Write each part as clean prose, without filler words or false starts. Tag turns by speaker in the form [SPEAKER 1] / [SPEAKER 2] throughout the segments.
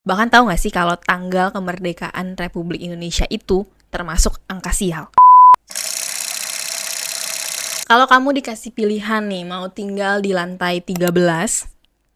[SPEAKER 1] Bahkan tahu nggak sih kalau tanggal kemerdekaan Republik Indonesia itu termasuk angka sial? Kalau kamu dikasih pilihan nih, mau tinggal di lantai 13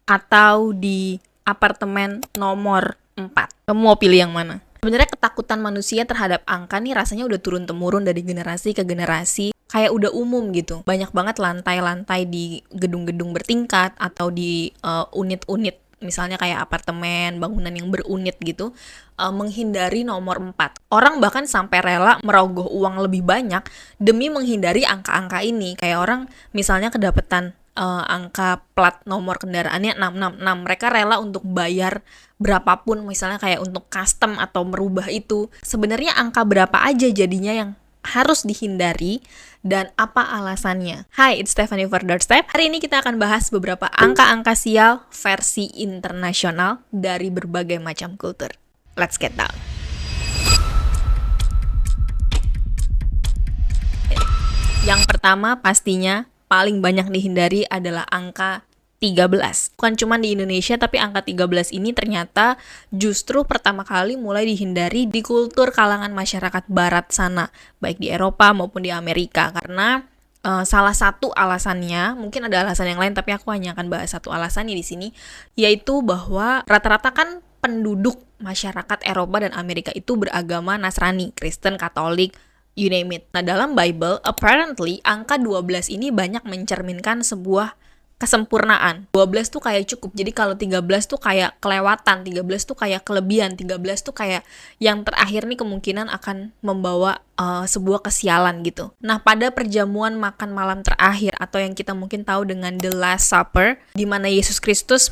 [SPEAKER 1] atau di apartemen nomor 4, kamu mau pilih yang mana? Sebenarnya ketakutan manusia terhadap angka nih rasanya udah turun-temurun dari generasi ke generasi. Kayak udah umum gitu. Banyak banget lantai-lantai di gedung-gedung bertingkat atau di unit-unit, misalnya kayak apartemen, bangunan yang berunit gitu, menghindari nomor 4. Orang bahkan sampai rela merogoh uang lebih banyak demi menghindari angka-angka ini. Kayak orang misalnya kedapetan angka plat nomor kendaraannya 666, mereka rela untuk bayar berapapun, misalnya kayak untuk custom atau merubah itu. Sebenarnya angka berapa aja jadinya yang harus dihindari dan apa alasannya? Hai, it's Stephanie for Doorstep. Hari ini kita akan bahas beberapa angka-angka sial versi internasional dari berbagai macam kultur. Let's get down. Yang pertama pastinya paling banyak dihindari adalah angka 13. Bukan cuma di Indonesia, tapi angka 13 ini ternyata justru pertama kali mulai dihindari di kultur kalangan masyarakat barat sana, baik di Eropa maupun di Amerika. Karena salah satu alasannya, mungkin ada alasan yang lain, tapi aku hanya akan bahas satu alasannya di sini, yaitu bahwa rata-rata kan penduduk masyarakat Eropa dan Amerika itu beragama Nasrani, Kristen, Katolik, you name it. Nah, dalam Bible, apparently, angka 12 ini banyak mencerminkan sebuah kesempurnaan. 12 tuh kayak cukup. Jadi kalau 13 tuh kayak kelewatan, 13 tuh kayak kelebihan, 13 tuh kayak yang terakhir nih kemungkinan akan membawa sebuah kesialan gitu. Nah, pada perjamuan makan malam terakhir atau yang kita mungkin tahu dengan The Last Supper, di mana Yesus Kristus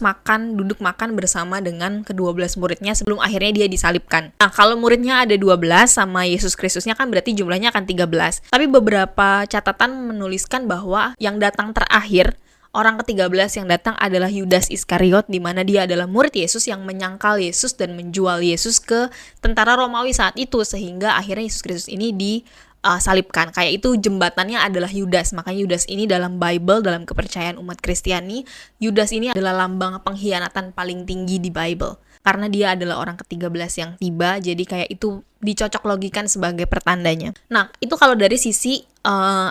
[SPEAKER 1] duduk makan bersama dengan ke-12 muridnya sebelum akhirnya dia disalibkan. Nah, kalau muridnya ada 12 sama Yesus Kristusnya kan berarti jumlahnya akan 13. Tapi beberapa catatan menuliskan bahwa yang datang terakhir, orang ke-13 yang datang adalah Yudas Iskariot, di mana dia adalah murid Yesus yang menyangkal Yesus dan menjual Yesus ke tentara Romawi saat itu, sehingga akhirnya Yesus Kristus ini disalibkan. Kayak itu jembatannya adalah Yudas. Makanya Yudas ini dalam Bible, dalam kepercayaan umat Kristiani, Yudas ini adalah lambang pengkhianatan paling tinggi di Bible. Karena dia adalah orang ke-13 yang tiba, jadi kayak itu dicocok logikan sebagai pertandanya. Nah, itu kalau dari sisi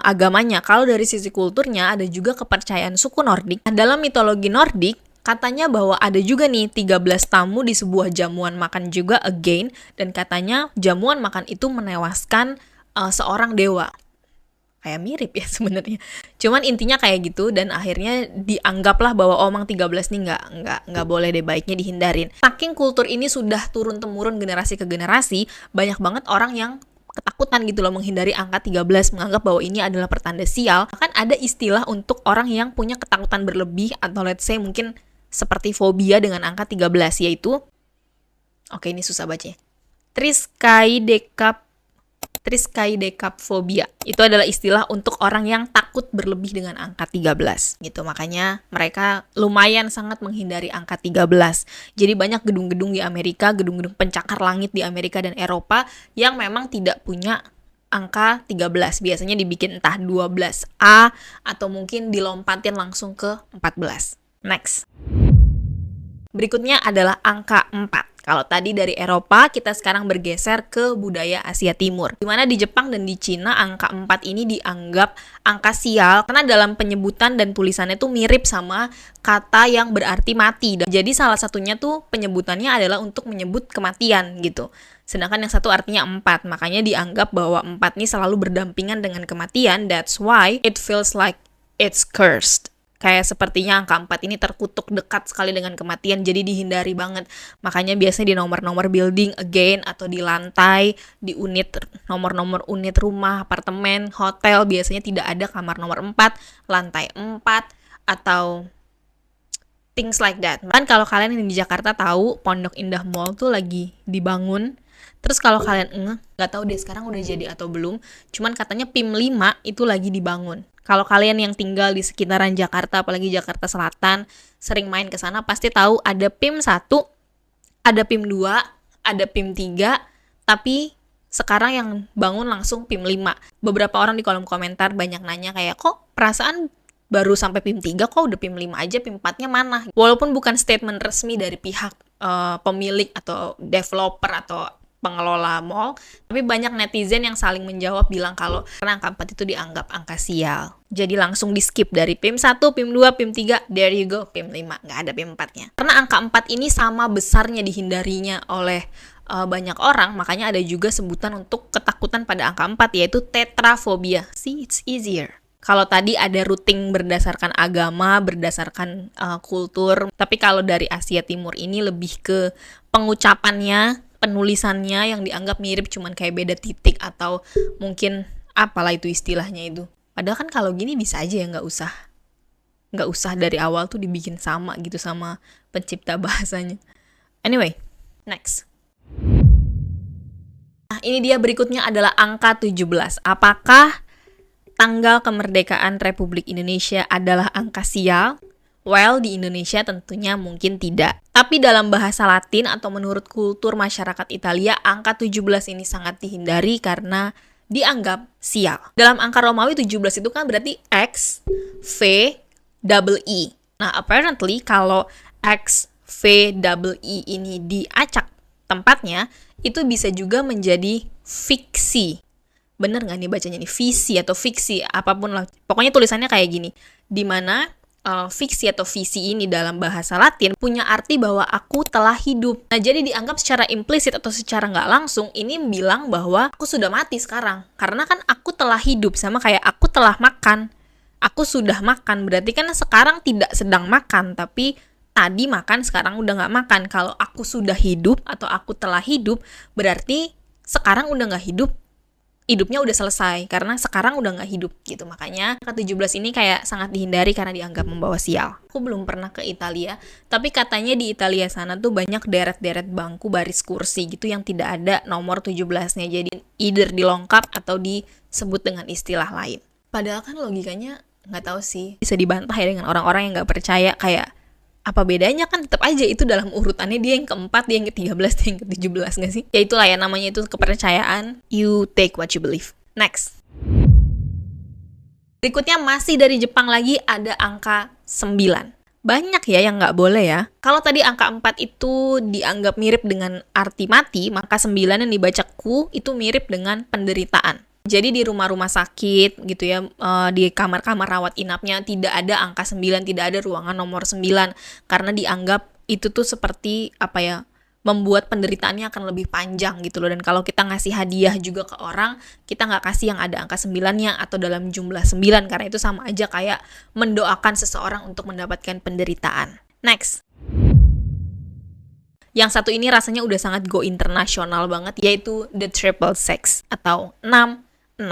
[SPEAKER 1] agamanya. Kalau dari sisi kulturnya, ada juga kepercayaan suku Nordik. Dalam mitologi Nordik, katanya bahwa ada juga nih 13 tamu di sebuah jamuan makan juga again, dan katanya jamuan makan itu menewaskan seorang dewa. Kayak mirip ya sebenarnya. Cuman intinya kayak gitu, dan akhirnya dianggaplah bahwa omang 13 nih nggak boleh deh, baiknya dihindarin. Saking kultur ini sudah turun-temurun generasi ke generasi, banyak banget orang yang ketakutan gitu loh menghindari angka 13, menganggap bahwa ini adalah pertanda sial. Bahkan ada istilah untuk orang yang punya ketakutan berlebih atau let's say mungkin seperti fobia dengan angka 13, yaitu, oke ini susah baca, triskaidekapfobia. Itu adalah istilah untuk orang yang takut berlebih dengan angka 13 gitu. Makanya mereka lumayan sangat menghindari angka 13. Jadi banyak gedung-gedung di Amerika, gedung-gedung pencakar langit di Amerika dan Eropa yang memang tidak punya angka 13. Biasanya dibikin entah 12A atau mungkin dilompatin langsung ke 14. Next. Berikutnya adalah angka 4. Kalau tadi dari Eropa, kita sekarang bergeser ke budaya Asia Timur. Di mana di Jepang dan di Cina, angka 4 ini dianggap angka sial, karena dalam penyebutan dan tulisannya tuh mirip sama kata yang berarti mati. Jadi salah satunya tuh penyebutannya adalah untuk menyebut kematian gitu. Sedangkan yang satu artinya 4, makanya dianggap bahwa 4 ini selalu berdampingan dengan kematian. That's why it feels like it's cursed. Kayak sepertinya angka 4 ini terkutuk dekat sekali dengan kematian, jadi dihindari banget. Makanya biasanya di nomor-nomor building again, atau di lantai, di unit, nomor-nomor unit rumah, apartemen, hotel, biasanya tidak ada kamar nomor 4, lantai 4, atau things like that. Kan kalau kalian yang di Jakarta tahu, Pondok Indah Mall tuh lagi dibangun. Terus kalau kalian nggak tahu deh sekarang udah jadi atau belum, cuman katanya PIM 5 itu lagi dibangun. Kalau kalian yang tinggal di sekitaran Jakarta, apalagi Jakarta Selatan, sering main ke sana, pasti tahu ada PIM 1, ada PIM 2, ada PIM 3, tapi sekarang yang bangun langsung PIM 5. Beberapa orang di kolom komentar banyak nanya kayak, kok perasaan baru sampai PIM 3, kok udah PIM 5 aja, PIM 4-nya mana? Walaupun bukan statement resmi dari pihak pemilik atau developer atau pengelola mall, tapi banyak netizen yang saling menjawab bilang kalau karena angka 4 itu dianggap angka sial. Jadi langsung di skip dari PIM 1, PIM 2, PIM 3, there you go, PIM 5, nggak ada PIM 4-nya. Karena angka 4 ini sama besarnya dihindarinya oleh banyak orang, makanya ada juga sebutan untuk ketakutan pada angka 4, yaitu tetrafobia. See, it's easier. Kalau tadi ada routing berdasarkan agama, berdasarkan kultur, tapi kalau dari Asia Timur ini lebih ke pengucapannya, penulisannya yang dianggap mirip cuman kayak beda titik atau mungkin apalah itu istilahnya itu. Padahal kan kalau gini bisa aja ya nggak usah dari awal tuh dibikin sama gitu sama pencipta bahasanya. Anyway, next. Nah, ini dia berikutnya adalah angka 17. Apakah tanggal kemerdekaan Republik Indonesia adalah angka sial? Well, di Indonesia tentunya mungkin tidak. Tapi dalam bahasa Latin atau menurut kultur masyarakat Italia, angka 17 ini sangat dihindari karena dianggap sial. Dalam angka Romawi 17 itu kan berarti X, V, double E. Nah, apparently kalau X, V, double E ini diacak tempatnya, itu bisa juga menjadi fiksi. Bener nggak nih bacanya nih? Visi atau fiksi, apapun lah. Pokoknya tulisannya kayak gini. Dimana fiksi atau visi ini dalam bahasa Latin punya arti bahwa aku telah hidup. Nah, jadi dianggap secara implisit atau secara nggak langsung ini bilang bahwa aku sudah mati sekarang. Karena kan aku telah hidup, sama kayak aku telah makan. Aku sudah makan, berarti kan sekarang tidak sedang makan, tapi tadi makan, sekarang udah nggak makan. Kalau aku sudah hidup atau aku telah hidup, berarti sekarang udah nggak hidup, hidupnya udah selesai karena sekarang udah nggak hidup gitu. Makanya angka 17 ini kayak sangat dihindari karena dianggap membawa sial. Aku belum pernah ke Italia, tapi katanya di Italia sana tuh banyak deret-deret bangku baris kursi gitu yang tidak ada nomor 17-nya. Jadi either dilengkap atau disebut dengan istilah lain. Padahal kan logikanya nggak tahu sih, bisa dibantah ya dengan orang-orang yang nggak percaya, kayak apa bedanya, kan tetap aja itu dalam urutannya dia yang keempat, dia yang ke-13, dia yang ke-17 gak sih? Ya itulah ya, namanya itu kepercayaan. You take what you believe. Next. Berikutnya masih dari Jepang lagi, ada angka 9. Banyak ya yang nggak boleh ya. Kalau tadi angka 4 itu dianggap mirip dengan arti mati, maka 9 yang dibaca ku itu mirip dengan penderitaan. Jadi di rumah-rumah sakit gitu ya, di kamar-kamar rawat inapnya tidak ada angka 9, tidak ada ruangan nomor 9, karena dianggap itu tuh seperti apa ya, membuat penderitaannya akan lebih panjang gitu loh. Dan kalau kita ngasih hadiah juga ke orang, kita nggak kasih yang ada angka 9-nya atau dalam jumlah 9, karena itu sama aja kayak mendoakan seseorang untuk mendapatkan penderitaan. Next. Yang satu ini rasanya udah sangat go internasional banget, yaitu the triple six atau 666.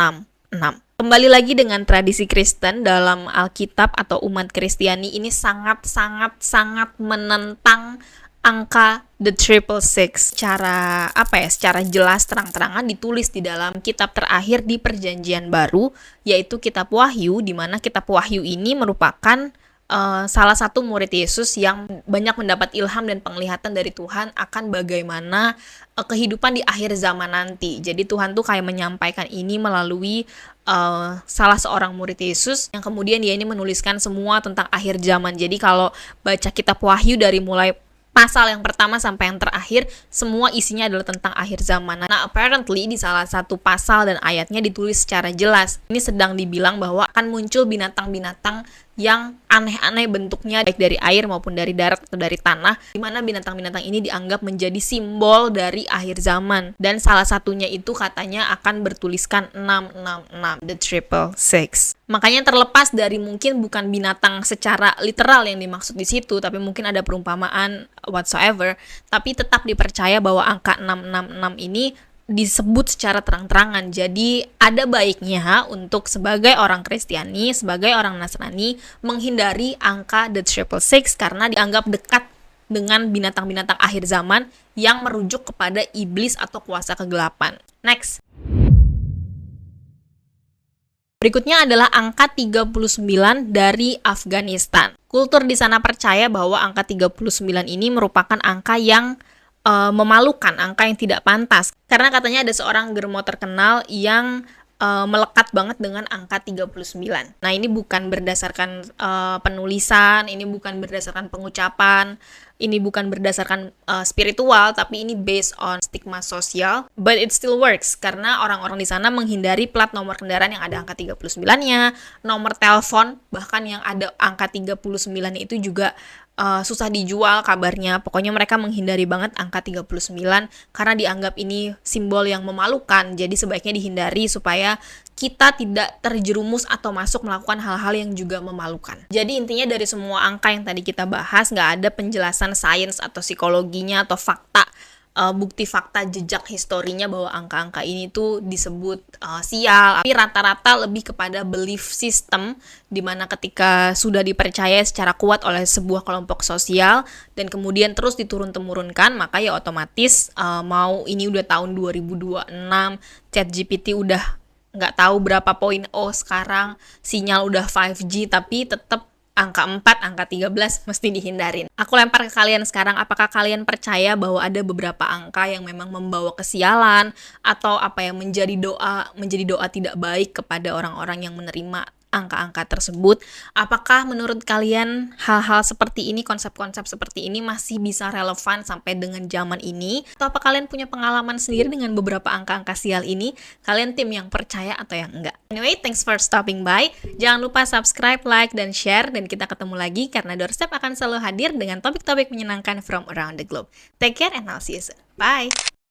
[SPEAKER 1] Kembali lagi dengan tradisi Kristen dalam Alkitab atau umat Kristiani ini sangat menentang angka the triple six. Secara jelas terang-terangan ditulis di dalam kitab terakhir di Perjanjian Baru, yaitu kitab Wahyu, di mana kitab Wahyu ini merupakan salah satu murid Yesus yang banyak mendapat ilham dan penglihatan dari Tuhan akan bagaimana kehidupan di akhir zaman nanti. Jadi Tuhan tuh kayak menyampaikan ini melalui salah seorang murid Yesus yang kemudian dia ini menuliskan semua tentang akhir zaman. Jadi kalau baca kitab Wahyu dari mulai pasal yang pertama sampai yang terakhir, semua isinya adalah tentang akhir zaman. Nah, apparently di salah satu pasal dan ayatnya ditulis secara jelas, ini sedang dibilang bahwa akan muncul binatang-binatang yang aneh-aneh bentuknya, baik dari air maupun dari darat atau dari tanah, di mana binatang-binatang ini dianggap menjadi simbol dari akhir zaman. Dan salah satunya itu katanya akan bertuliskan 666, the triple six. Makanya terlepas dari mungkin bukan binatang secara literal yang dimaksud di situ, tapi mungkin ada perumpamaan whatsoever, tapi tetap dipercaya bahwa angka 666 ini disebut secara terang-terangan. Jadi ada baiknya untuk sebagai orang Kristiani, sebagai orang Nasrani, menghindari angka the triple six karena dianggap dekat dengan binatang-binatang akhir zaman yang merujuk kepada iblis atau kuasa kegelapan. Next. Berikutnya adalah angka 39 dari Afghanistan. Kultur di sana percaya bahwa angka 39 ini merupakan angka yang memalukan, angka yang tidak pantas. Karena katanya ada seorang germo terkenal yang melekat banget dengan angka 39. Nah, ini bukan berdasarkan penulisan, ini bukan berdasarkan pengucapan, ini bukan berdasarkan spiritual, tapi ini based on stigma sosial. But it still works, karena orang-orang di sana menghindari plat nomor kendaraan yang ada angka 39-nya, nomor telepon, bahkan yang ada angka 39 itu juga susah dijual kabarnya. Pokoknya mereka menghindari banget angka 39 karena dianggap ini simbol yang memalukan. Jadi sebaiknya dihindari supaya kita tidak terjerumus atau masuk melakukan hal-hal yang juga memalukan. Jadi intinya dari semua angka yang tadi kita bahas, nggak ada penjelasan sains atau psikologinya atau fakta, bukti fakta jejak historinya bahwa angka-angka ini tuh disebut sial. Tapi rata-rata lebih kepada belief system, dimana ketika sudah dipercaya secara kuat oleh sebuah kelompok sosial dan kemudian terus diturun-temurunkan, maka ya otomatis mau ini udah tahun 2026, ChatGPT udah nggak tahu berapa poin sekarang, sinyal udah 5G, tapi tetap angka 4, angka 13 mesti dihindarin. Aku lempar ke kalian sekarang, apakah kalian percaya bahwa ada beberapa angka yang memang membawa kesialan atau apa yang menjadi doa tidak baik kepada orang-orang yang menerima angka-angka tersebut? Apakah menurut kalian hal-hal seperti ini, konsep-konsep seperti ini masih bisa relevan sampai dengan zaman ini? Atau apa kalian punya pengalaman sendiri dengan beberapa angka-angka sial ini? Kalian tim yang percaya atau yang enggak? Anyway, thanks for stopping by. Jangan lupa subscribe, like, dan share. Dan kita ketemu lagi karena Doorstep akan selalu hadir dengan topik-topik menyenangkan from around the globe. Take care and I'll see you soon. Bye!